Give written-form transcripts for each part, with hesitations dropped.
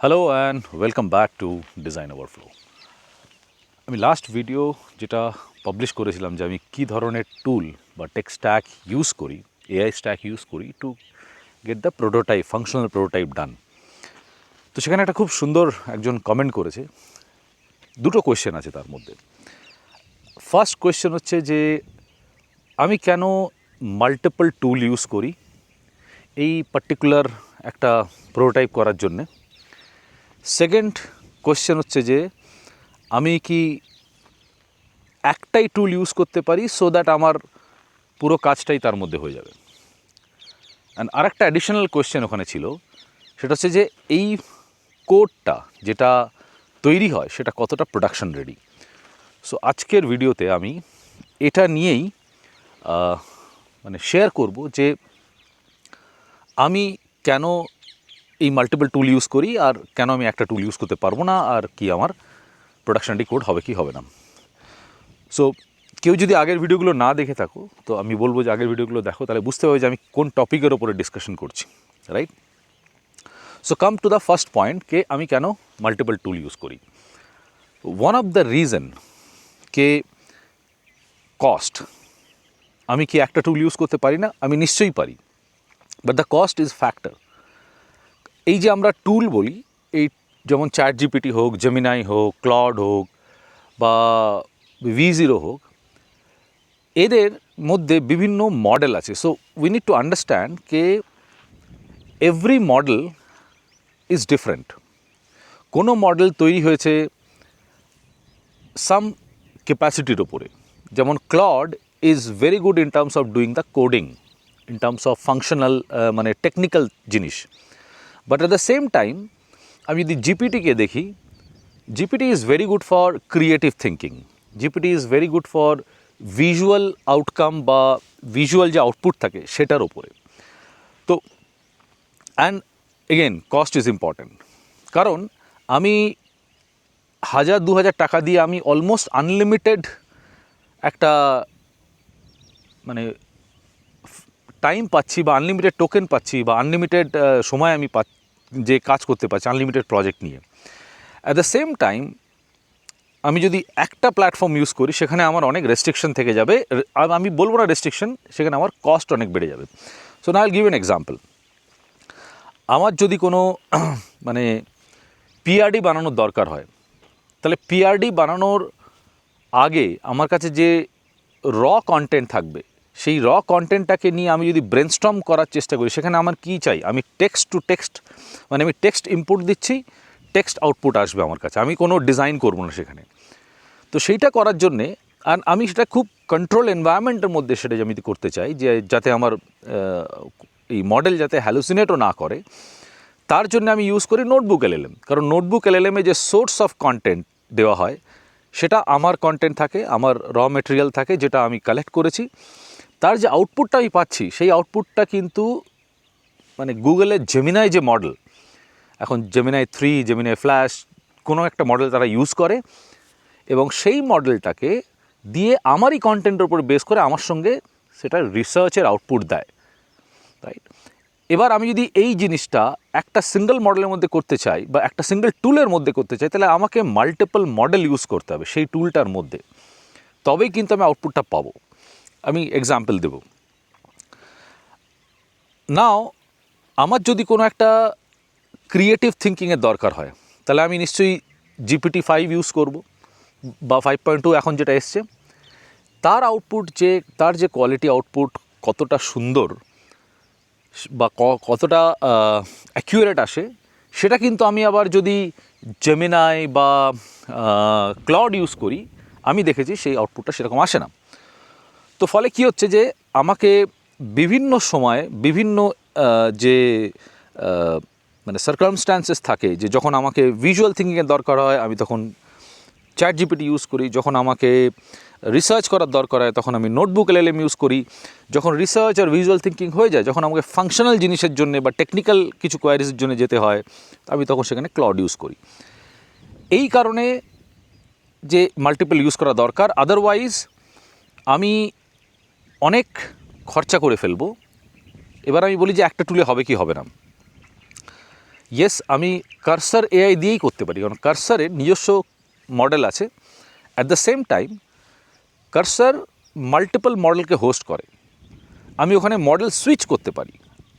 Hello and welcome back to Design Overflow. আমি last video যেটা publish করেছিলাম যে আমি কী ধরনের টুল বা টেক স্ট্যাক ইউজ করি, এআই স্ট্যাক ইউজ করি to get the prototype, functional prototype done. তো সেখানে একটা খুব সুন্দর একজন কমেন্ট করেছে। দুটো কোয়েশ্চেন আছে তার মধ্যে। ফার্স্ট কোয়েশ্চেন হচ্ছে যে আমি কেন মাল্টিপল টুল ইউজ করি এই পার্টিকুলার একটা প্রোটোটাইপ করার জন্যে। সেকেন্ড কোয়েশ্চেন হচ্ছে যে আমি কি একটাই টুল ইউজ করতে পারি সো দ্যাট আমার পুরো কাজটাই তার মধ্যে হয়ে যাবে। অ্যান্ড আরেকটা অ্যাডিশনাল কোয়েশ্চেন ওখানে ছিল, সেটা হচ্ছে যে এই কোডটা যেটা তৈরি হয় সেটা কতটা প্রোডাকশন রেডি। সো আজকের ভিডিওতে আমি এটা নিয়েই শেয়ার করব যে আমি কেন এই মাল্টিপল টুল ইউজ করি আর কেন আমি একটা টুল ইউজ করতে পারবো না, আর কি আমার প্রোডাকশন রেডি কোড হবে কি হবে না। সো কেউ যদি আগের ভিডিওগুলো না দেখে থাকো তো আমি বলবো যে আগের ভিডিওগুলো দেখো, তাহলে বুঝতে হবে যে আমি কোন টপিকের ওপরে ডিসকাশন করছি, right? So come to the first point, কে আমি কেন মাল্টিপল টুল ইউজ করি। ওয়ান অফ দ্য রিজন কে কস্ট। আমি কি একটা টুল ইউজ করতে পারি না? আমি নিশ্চয়ই পারি, but the cost is factor. এই যে আমরা টুল বলি, এই যেমন চ্যাট জিপিটি হোক, জেমিনাই হোক, ক্লড হোক বা V0 হোক, এদের মধ্যে বিভিন্ন মডেল আছে। So we need to understand কে এভরি মডেল ইজ ডিফারেন্ট। কোনো মডেল তৈরি হয়েছে সাম ক্যাপাসিটির ওপরে, যেমন Claude is very good in terms of doing the coding, in terms of functional technical জিনিস। But at the same time আমি যদি জিপিটিকে দেখি, GPT is very good for creative thinking, GPT is very good for visual outcome বা visual যে output থাকে সেটার ওপরে। তো and again cost is important, কারণ আমি 1000-2000 টাকা দিয়ে আমি অলমোস্ট আনলিমিটেড একটা টাইম পাচ্ছি বা আনলিমিটেড টোকেন পাচ্ছি বা আনলিমিটেড সময় আমি যে কাজ করতে পারছি আনলিমিটেড প্রজেক্ট নিয়ে। অ্যাট দ্য সেম টাইম আমি যদি একটা প্ল্যাটফর্ম ইউজ করি সেখানে আমার অনেক রেস্ট্রিকশন থেকে যাবে। আমি বলবো না রেস্ট্রিকশন, সেখানে আমার কস্ট অনেক বেড়ে যাবে। সো নাও আইল গিভ অ্যান এক্সাম্পল। আমার যদি কোনো পিআরডি বানানোর দরকার হয়, তাহলে পিআরডি বানানোর আগে আমার কাছে যে র কন্টেন্ট থাকবে, সেই র কন্টেন্টটাকে নিয়ে আমি যদি ব্রেনস্টর্ম করার চেষ্টা করি, সেখানে আমার কী চাই? আমি টেক্সট টু টেক্সট, আমি টেক্সট ইনপুট দিচ্ছি, টেক্সট আউটপুট আসবে আমার কাছে, আমি কোনো ডিজাইন করবো না সেখানে। তো সেইটা করার জন্যে, আর আমি সেটা খুব কন্ট্রোল এনভায়রনমেন্টের মধ্যে সেটা আমি করতে চাই, যে যাতে আমার এই মডেল যাতে হ্যালুসিনেটও না করে, তার জন্য আমি ইউজ করি নোটবুক এলএলএম। কারণ নোটবুক এলএলএমে যে সোর্স অফ কন্টেন্ট দেওয়া হয় সেটা আমার কন্টেন্ট থাকে, আমার র মেটেরিয়াল থাকে যেটা আমি কালেক্ট করেছি। তার যে আউটপুটটা আমি পাচ্ছি, সেই আউটপুটটা কিন্তু গুগলের জেমিনাই যে মডেল, এখন জেমিনাই 3, জেমিনাই ফ্ল্যাশ, কোনো একটা মডেল তারা ইউজ করে এবং সেই মডেলটাকে দিয়ে আমারই কন্টেন্টের উপর বেস করে আমার সঙ্গে সেটা রিসার্চের আউটপুট দেয়, রাইট? এবার আমি যদি এই জিনিসটা একটা সিঙ্গেল মডেলের মধ্যে করতে চাই বা একটা সিঙ্গেল টুলের মধ্যে করতে চাই, তাহলে আমাকে মাল্টিপল মডেল ইউজ করতে হবে সেই টুলটার মধ্যে, তবেই কিন্তু আমি আউটপুটটা পাবো। আমি এক্সাম্পল দেব। নাও আমার যদি কোনো একটা ক্রিয়েটিভ থিঙ্কিংয়ের দরকার হয়, তাহলে আমি নিশ্চয়ই GPT-5 ইউজ করব বা 5.2 এখন যেটা এসছে। তার আউটপুট তার যে কোয়ালিটি আউটপুট কতটা সুন্দর বা কতটা অ্যাকিউরেট আসে, সেটা কিন্তু আমি আবার যদি জেমিনাই বা ক্লড ইউজ করি, আমি দেখেছি সেই আউটপুটটা সেরকম আসে না। তো ফলে কি হচ্ছে যে আমাকে বিভিন্ন সময় বিভিন্ন যে সার্কামস্ট্যান্সেস থাকে, যে যখন আমাকে ভিজুয়াল থিঙ্কিংয়ের দরকার হয় আমি তখন চ্যাট জিপিটি ইউজ করি, যখন আমাকে রিসার্চ করার দরকার হয় তখন আমি নোটবুক এলএলএম ইউজ করি, যখন রিসার্চ আর ভিজুয়াল থিঙ্কিং হয়ে যায়, যখন আমাকে ফাংশনাল জিনিসের জন্য বা টেকনিক্যাল কিছু কোয়ারিজের জন্য যেতে হয়, আমি তখন সেখানে ক্লড ইউজ করি। এই কারণে যে মাল্টিপল ইউজ করা দরকার, আদারওয়াইজ আমি অনেক খরচা করে ফেলবো। এবার আমি বলি যে একটা টুলে হবে কি হবে না। ইয়েস, আমি কার্সার এআই দিয়েই করতে পারি, কারণ কার্সারের নিজস্ব মডেল আছে। At the same time Cursor multiple মডেলকে হোস্ট করে। আমি ওখানে মডেল সুইচ করতে পারি,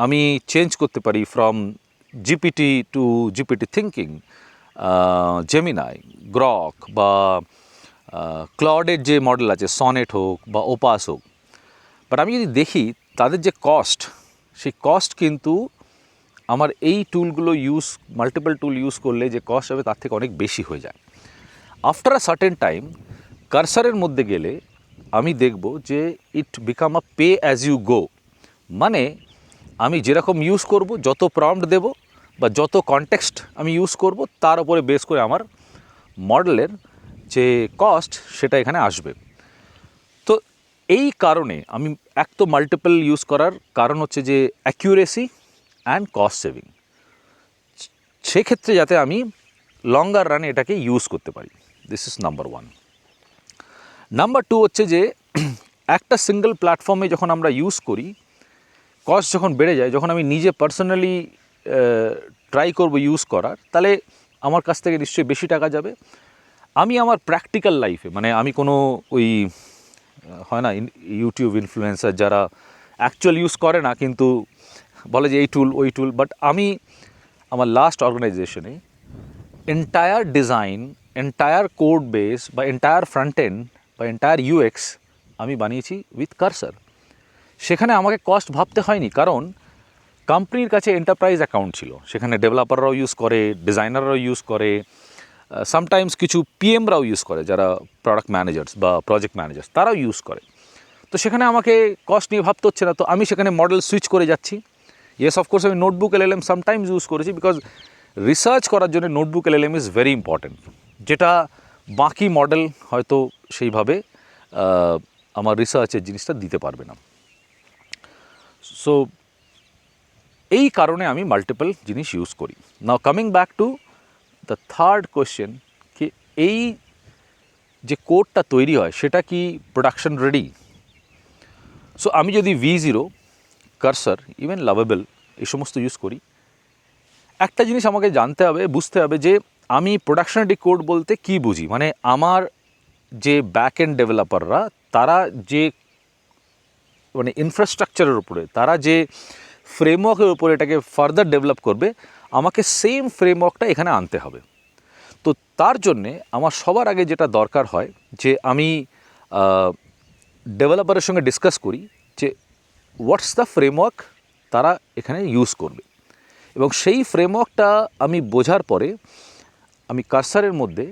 আমি চেঞ্জ করতে পারি from GPT to GPT thinking, Gemini, Grok বা ক্লডের যে মডেল আছে সনেট হোক বা ওপাস হোক। বাট আমি যদি দেখি তাদের যে কস্ট, সেই কস্ট কিন্তু আমার এই টুলগুলো মাল্টিপল টুল ইউজ করলে যে কস্ট হবে তার থেকে অনেক বেশি হয়ে যায়। আফটার আ সার্টেন টাইম কার্সারের মধ্যে গেলে আমি দেখব যে it become a pay as you go, মানে আমি যেরকম ইউজ করব, যত প্রম্পট দেব বা যত কনটেক্সট আমি ইউজ করব, তার উপরে বেস করে আমার মডেলের যে কস্ট সেটা এখানে আসবে। তো এই কারণে আমি এক তো মাল্টিপল ইউজ করার কারণ হচ্ছে যে অ্যাকিউরেসি অ্যান্ড কস্ট সেভিং, সেক্ষেত্রে যাতে আমি লঙ্গার রানে এটাকে ইউজ করতে পারি। This is number one. Number two হচ্ছে যে একটা সিঙ্গল প্ল্যাটফর্মে যখন আমরা ইউজ করি, কস্ট যখন বেড়ে যায়, যখন আমি নিজে পার্সোনালি ট্রাই করব ইউজ করার, তাহলে আমার কাছ থেকে নিশ্চয়ই বেশি টাকা যাবে। আমি আমার প্র্যাকটিক্যাল লাইফে, মানে আমি কোনো ওই হয় না ইউটিউব ইনফ্লুয়েন্সার যারা অ্যাকচুয়াল ইউজ করে না কিন্তু বলে যে এই টুল ওই টুল, বাট আমি আমার লাস্ট অর্গানাইজেশনে entire design, entire code base বা এন্টায়ার ফ্রন্ট এন্ড বা এন্টায়ার ইউএক্স আমি বানিয়েছি উইথ কার্সার। সেখানে আমাকে কস্ট ভাবতে হয়নি, কারণ কোম্পানির কাছে এন্টারপ্রাইজ অ্যাকাউন্ট ছিল, সেখানে ডেভেলপাররাও ইউজ করে, ডিজাইনাররাও ইউজ করে, সামটাইমস কিছু পিএমরাও ইউজ করে, যারা প্রোডাক্ট ম্যানেজার্স বা প্রজেক্ট ম্যানেজার্স তারাও ইউজ করে। তো সেখানে আমাকে কস্ট নিয়ে ভাবতে হচ্ছে না, তো আমি সেখানে মডেল সুইচ করে যাচ্ছি। ইয়েস, অফকোর্স আমি নোটবুক এলএলএম সামটাইমস ইউজ করেছি, বিকজ রিসার্চ করার জন্য notebook LLM is very important, যেটা বাকি মডেল হয়তো সেইভাবে আমার রিসার্চের জিনিসটা দিতে পারবে না। সো এই কারণে আমি মাল্টিপল জিনিস ইউজ করি। নাও coming back to the third question, কি এই যে কোডটা তৈরি হয় সেটা কি প্রোডাকশন রেডি? সো আমি যদি V0, কার্সার, ইভেন লাভেবল এই সমস্ত ইউজ করি, একটা জিনিস আমাকে জানতে হবে, বুঝতে হবে যে আমি প্রোডাকশন রেডি কোড বলতে কি বুঝি। মানে আমার যে ব্যাক এন্ড ডেভেলপাররা, তারা যে মানে ইনফ্রাস্ট্রাকচারের উপরে, তারা যে ফ্রেমওয়ার্কের উপরে এটাকে ফার্দার ডেভেলপ করবে, আমাকে সেম ফ্রেমওয়ার্কটা এখানে আনতে হবে। তো তার জন্যে আমার সবার আগে যেটা দরকার হয় যে আমি ডেভেলপারের সঙ্গে ডিসকাস করি যে হোয়াটস দ্য ফ্রেমওয়ার্ক তারা এখানে ইউজ করবে, এবং সেই ফ্রেমওয়ার্কটা আমি বোঝার পরে আমি কার্সারের মধ্যে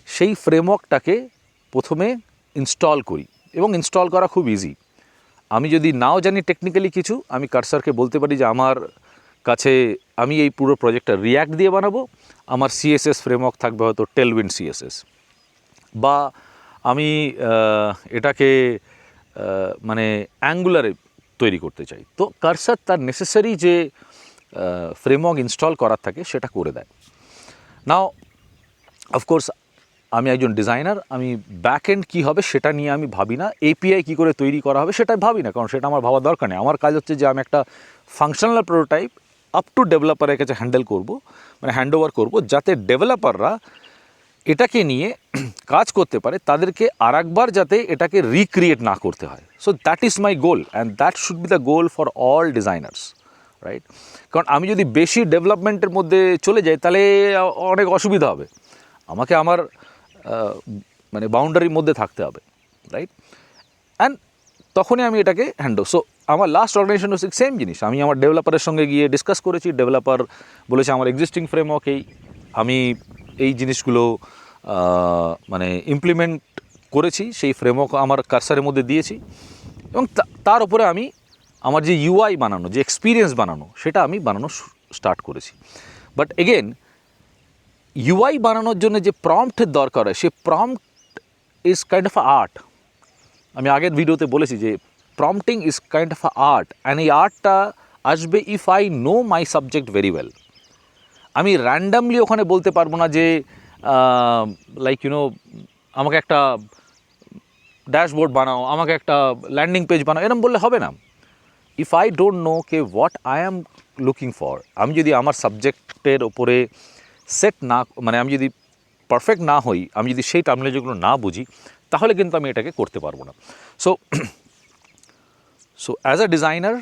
সেই ফ্রেমওয়ার্কটাকে প্রথমে ইনস্টল করি, এবং ইনস্টল করা খুব ইজি। আমি যদি নাও জানি টেকনিক্যালি কিছু, আমি কার্সারকে বলতে পারি যে আমার কাছে আমি এই পুরো প্রজেক্টটা রিয়্যাক্ট দিয়ে বানাবো, আমার সিএসএস ফ্রেমওয়ার্ক থাকবে হয়তো টেলউইন্ড সিএসএস, বা আমি এটাকে মানে অ্যাঙ্গুলারে তৈরি করতে চাই। তো কার্সার তার নেসেসারি যে ফ্রেমওয়ার্ক ইনস্টল করার থাকে সেটা করে দেয়। নাও অফকোর্স আমি একজন ডিজাইনার, আমি ব্যাক এন্ড কী হবে সেটা নিয়ে আমি ভাবি না, এপিআই কী করে তৈরি করা হবে সেটা ভাবি না, কারণ সেটা আমার ভাবার দরকার নেই। আমার কাজ হচ্ছে যে আমি একটা ফাংশনাল প্রোটোটাইপ আপ টু ডেভেলপারের কাছে হ্যান্ডেল করব, মানে হ্যান্ড ওভার করবো, যাতে ডেভেলপাররা এটাকে নিয়ে কাজ করতে পারে, তাদেরকে আরেকবার যাতে এটাকে রিক্রিয়েট না করতে হয়। So that is my goal, and that should be the goal for all designers, right? কারণ আমি যদি বেশি ডেভেলপমেন্টের মধ্যে চলে যাই তাহলে অনেক অসুবিধা হবে, আমাকে আমার মানে বাউন্ডারির মধ্যে থাকতে হবে, রাইট? অ্যান্ড তখনই আমি এটাকে হ্যান্ডেল। সো আমার লাস্ট অর্গানাইজেশন হচ্ছে সেম জিনিস, আমি আমার ডেভেলপারের সঙ্গে গিয়ে ডিসকাস করেছি, ডেভেলপার বলেছে আমার এক্সিস্টিং ফ্রেমওয়ার্কেই আমি এই জিনিসগুলো মানে ইমপ্লিমেন্ট করেছি, সেই ফ্রেমওয়ার্ক আমার কার্সারের মধ্যে দিয়েছি, এবং তার উপরে আমি আমার যে ইউআই বানানো, যে এক্সপিরিয়েন্স বানানো, সেটা আমি বানানো স্টার্ট করেছি। বাট এগেন ইউআই বানানোর জন্য যে প্রম্পটের দরকার হয়, সে prompt is kind of art. আমি আগের ভিডিওতে বলেছি যে prompting is kind of art, and এই আর্টটা আসবে if I know my subject very well. আমি র্যান্ডামলি ওখানে বলতে পারবো না যে লাইক আমাকে একটা ড্যাশবোর্ড বানাও, আমাকে একটা ল্যান্ডিং পেজ বানাও, এরকম বললে হবে না। If I don't know K what I am looking for, আমি যদি আমার সাবজেক্টের ওপরে সেট না, মানে আমি যদি পারফেক্ট না হই, আমি যদি সেই টার্মিনোলজিগুলো না বুঝি, তাহলে কিন্তু আমি এটাকে করতে পারবো না। সো অ্যাজ আ ডিজাইনার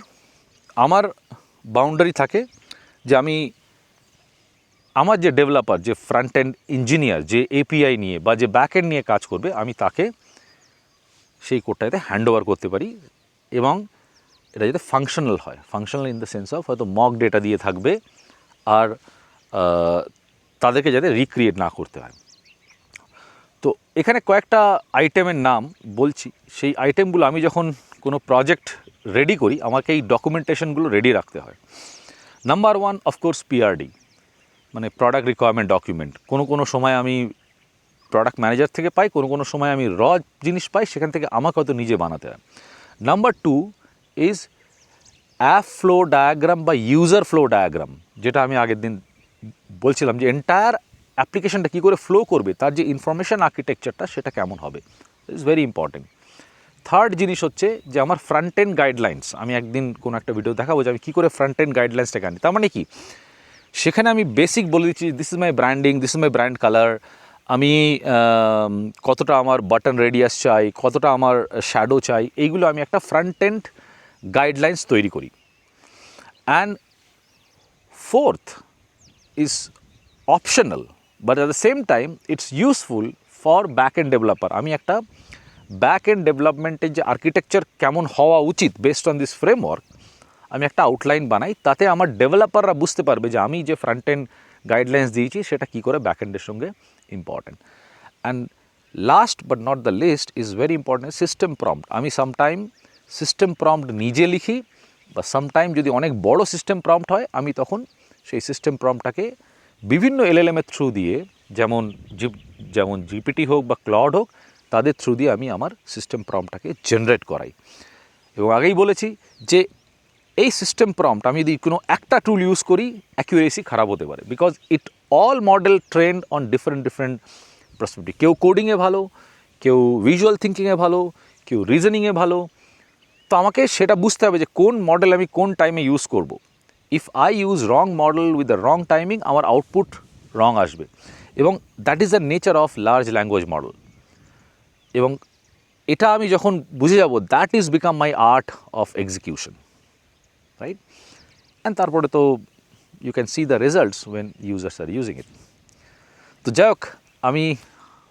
আমার বাউন্ডারি থাকে যে আমি আমার যে ডেভেলপার, যে ফ্রন্ট এন্ড ইঞ্জিনিয়ার, যে এপিআই নিয়ে বা যে ব্যাক এন্ড নিয়ে কাজ করবে, আমি তাকে সেই কোডটাতে হ্যান্ড ওভার করতে পারি এবং এটা যাতে ফাংশনাল হয়। Functional in the sense of হয়তো মক ডেটা দিয়ে থাকবে আর তাদেরকে যাতে রিক্রিয়েট না করতে হয়। তো এখানে কয়েকটা আইটেমের নাম বলছি, সেই আইটেমগুলো আমি যখন কোনো প্রজেক্ট রেডি করি আমাকে এই ডকুমেন্টেশনগুলো রেডি রাখতে হয়। নাম্বার ওয়ান অফকোর্স পিআরডি, মানে প্রোডাক্ট রিকোয়ারমেন্ট ডকুমেন্ট। কোনো সময় আমি প্রোডাক্ট ম্যানেজার থেকে পাই, কোনো সময় আমি র জিনিস পাই, সেখান থেকে আমাকে হয়তো নিজে বানাতে হয়। Number two is app flow diagram বা ইউজার ফ্লো ডায়াগ্রাম, যেটা আমি আগের দিন বলছিলাম যে এন্টায়ার অ্যাপ্লিকেশনটা কী করে ফ্লো করবে, তার যে ইনফরমেশান আর্কিটেকচারটা সেটা কেমন হবে, ইজ ভেরি ইম্পর্টেন্ট। থার্ড জিনিস হচ্ছে যে আমার ফ্রন্ট এন্ড গাইডলাইন্স, আমি একদিন কোনো একটা ভিডিও দেখাবো যে আমি কী করে ফ্রন্ট এন্ড গাইডলাইন্সটাকে আনি। তার মানে কি, সেখানে আমি বেসিক বলে দিচ্ছি this is my branding, this is my brand colour, আমি কতটা আমার বাটন রেডিয়াস চাই, কতটা আমার শ্যাডো চাই, এইগুলো আমি একটা ফ্রন্ট এন্ড গাইডলাইন্স তৈরি করি। And fourth is optional but at the same time it's useful for back end developer. আমি একটা ব্যাক এন্ড ডেভেলপমেন্টের যে আর্কিটেকচার কেমন হওয়া উচিত বেসড অন দিস ফ্রেমওয়ার্ক, আমি একটা আউটলাইন বানাই, তাতে আমার ডেভেলপাররা বুঝতে পারবে যে আমি যে ফ্রন্ট এন্ড গাইডলাইন্স দিয়েছি সেটা কী করে ব্যাক এন্ডের সঙ্গে important. And last but not the least is very important system prompt. আমি সামটাইম সিস্টেম প্রম্পট নিজে লিখি, বা সামটাইম যদি অনেক বড় সিস্টেম প্রম্পট হয় আমি তখন সেই সিস্টেম প্রম্পটটাকে বিভিন্ন এলএলএমের থ্রু দিয়ে, যেমন জিপিটি হোক বা ক্লড হোক, তাদের থ্রু দিয়ে আমি আমার সিস্টেম প্রম্পটটাকে জেনারেট করাই। এবং আগেই বলেছি যে এই সিস্টেম প্রম্পট আমি যদি কোনো একটা টুল ইউজ করি অ্যাকুরেসি খারাপ হতে পারে, because it all model trend on different perspective. কেউ কোডিংয়ে ভালো, কেউ ভিজুয়াল থিঙ্কিংয়ে ভালো, কেউ রিজনিংয়ে ভালো। তো আমাকে সেটা বুঝতে হবে যে কোন মডেল আমি কোন টাইমে ইউজ করব। If I use wrong model with the wrong timing, আমার আউটপুট রং আসবে। এবং that is the nature of large language model. এবং এটা আমি যখন বুঝে যাব, that is become my art of execution, right? And তারপরে তো you can see the results when users are using it. তো যাই হোক, আমি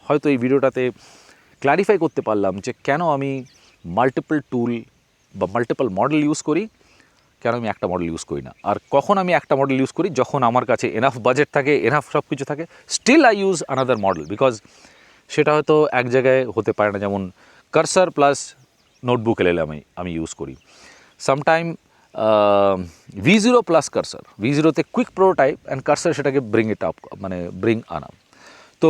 হয়তো এই ভিডিওটাতে ক্ল্যারিফাই করতে পারলাম যে কেন আমি মাল্টিপল টুল বা মাল্টিপল মডেল ইউজ করি, কেন আমি একটা মডেল ইউজ করি না। আর কখন আমি একটা মডেল ইউজ করি, যখন আমার কাছে এনাফ বাজেট থাকে, এনাফ সব কিছু থাকে, still I use another model, because সেটা হয়তো এক জায়গায় হতে পারে না। যেমন কার্সার প্লাস নোটবুক এলএল আমি ইউজ করি। সামটাইম V0 প্লাস কার্সার, V0তে কুইক প্রোটোটাইপ অ্যান্ড কার্সার সেটাকে ব্রিং আনা। তো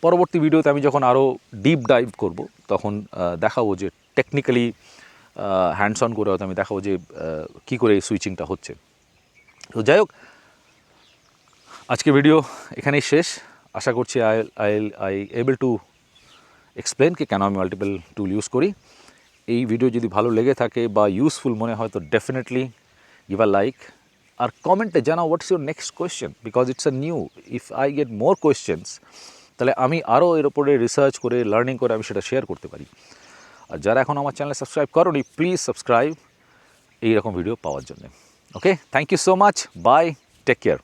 পরবর্তী ভিডিওতে আমি যখন আরও ডিপ ডাইভ করব, তখন দেখাবো যে টেকনিক্যালি হ্যান্ডস অন করে হয়তো আমি দেখাবো যে কী করে এই সুইচিংটা হচ্ছে। তো যাই হোক, আজকে ভিডিও এখানেই শেষ। আশা করছি আই এবল টু এক্সপ্লেন কি কেন আমি মাল্টিপল টুল ইউজ করি। এই ভিডিও যদি ভালো লেগে থাকে বা ইউজফুল মনে হয় তো ডেফিনেটলি গিভ আ লাইক, আর কমেন্টে জানাও what's your next question, because it's a new. If I get more questions, তাহলে আমি আরও এর ওপরে রিসার্চ করে লার্নিং করে আমি সেটা শেয়ার করতে পারি। আর যারা এখন আমার চ্যানেলে সাবস্ক্রাইব করোনি, প্লিজ সাবস্ক্রাইব এইরকম ভিডিও পাওয়ার জন্য। Okay, thank you so much, bye, take care.